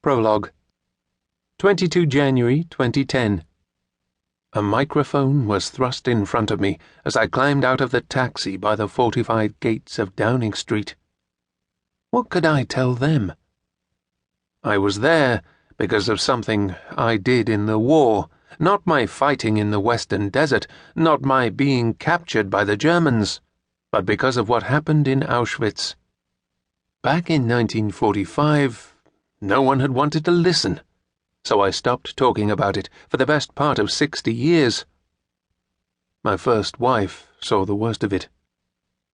Prologue. 22 January 2010. A microphone was thrust in front of me as I climbed out of the taxi by the fortified gates of Downing Street. What could I tell them? I was there because of something I did in the war, not my fighting in the Western Desert, not my being captured by the Germans, but because of what happened in Auschwitz. Back in 1945, no one had wanted to listen, so I stopped talking about it for the best part of 60 years. My first wife saw the worst of it.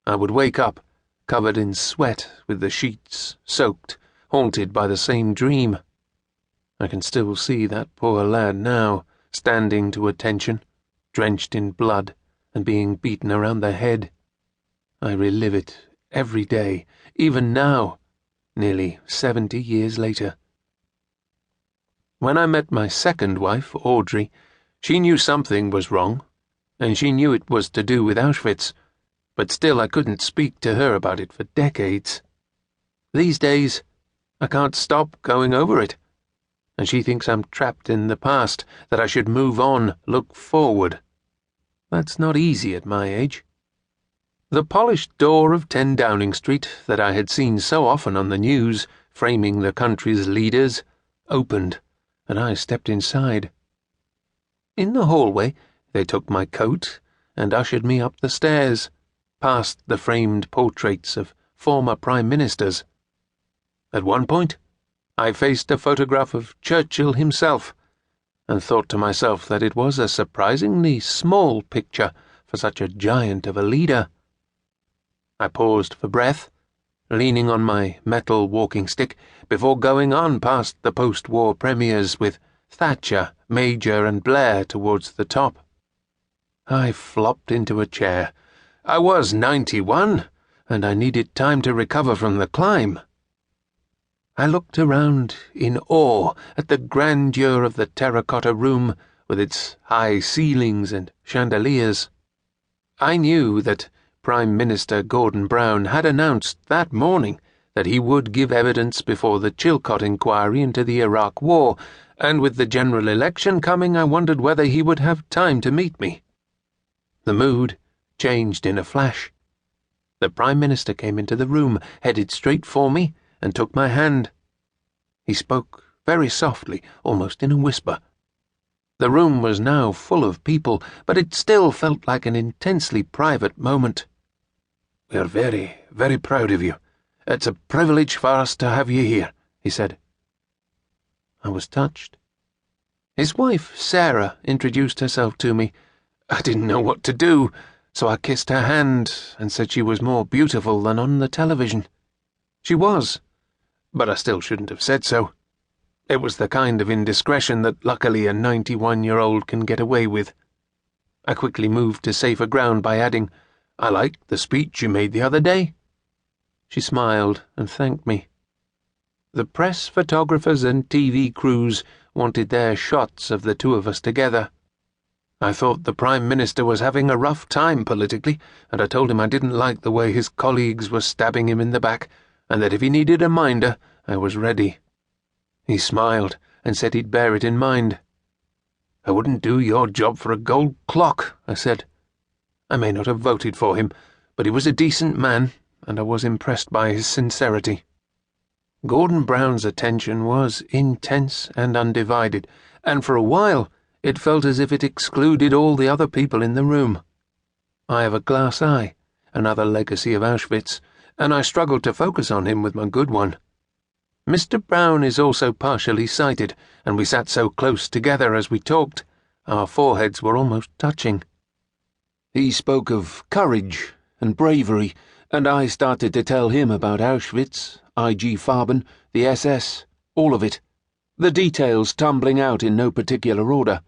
I would wake up, covered in sweat, with the sheets soaked, haunted by the same dream. I can still see that poor lad now, standing to attention, drenched in blood and being beaten around the head. I relive it every day, even now, nearly 70 years later. When I met my second wife, Audrey, she knew something was wrong, and she knew it was to do with Auschwitz, but still I couldn't speak to her about it for decades. These days, I can't stop going over it, and she thinks I'm trapped in the past, that I should move on, look forward. That's not easy at my age. The polished door of 10 Downing Street that I had seen so often on the news, framing the country's leaders, opened, and I stepped inside. In the hallway, they took my coat and ushered me up the stairs, past the framed portraits of former prime ministers. At one point, I faced a photograph of Churchill himself, and thought to myself that it was a surprisingly small picture for such a giant of a leader. I paused for breath, leaning on my metal walking stick before going on past the post-war premiers with Thatcher, Major and Blair towards the top. I flopped into a chair. I was 91, and I needed time to recover from the climb. I looked around in awe at the grandeur of the terracotta room with its high ceilings and chandeliers. I knew that Prime Minister Gordon Brown had announced that morning that he would give evidence before the Chilcot inquiry into the Iraq War, and with the general election coming, I wondered whether he would have time to meet me. The mood changed in a flash. The Prime Minister came into the room, headed straight for me, and took my hand. He spoke very softly, almost in a whisper. The room was now full of people, but it still felt like an intensely private moment. "We're very, very proud of you. It's a privilege for us to have you here," he said. I was touched. His wife, Sarah, introduced herself to me. I didn't know what to do, so I kissed her hand and said she was more beautiful than on the television. She was, but I still shouldn't have said so. It was the kind of indiscretion that luckily a 91-year-old can get away with. I quickly moved to safer ground by adding, "I liked the speech you made the other day." She smiled and thanked me. The press photographers and TV crews wanted their shots of the two of us together. I thought the Prime Minister was having a rough time politically, and I told him I didn't like the way his colleagues were stabbing him in the back, and that if he needed a minder, I was ready. He smiled and said he'd bear it in mind. "I wouldn't do your job for a gold clock," I said. I may not have voted for him, but he was a decent man, and I was impressed by his sincerity. Gordon Brown's attention was intense and undivided, and for a while it felt as if it excluded all the other people in the room. I have a glass eye, another legacy of Auschwitz, and I struggled to focus on him with my good one. Mr. Brown is also partially sighted, and we sat so close together as we talked, our foreheads were almost touching. He spoke of courage and bravery, and I started to tell him about Auschwitz, IG Farben, the SS, all of it, the details tumbling out in no particular order.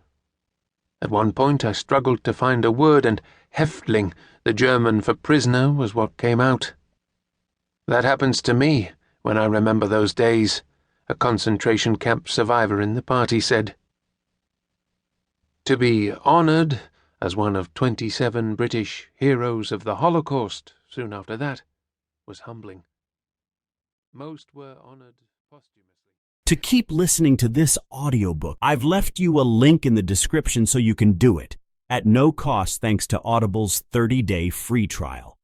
At one point I struggled to find a word, and Häftling, the German for prisoner, was what came out. That happens to me when I remember those days, a concentration camp survivor in the party said. To be honoured as one of 27 British heroes of the Holocaust soon after that was humbling. Most were honoured posthumously. to keep listening to this audiobook. I've left you a link in the description so you can do it, at no cost thanks to Audible's 30-day free trial.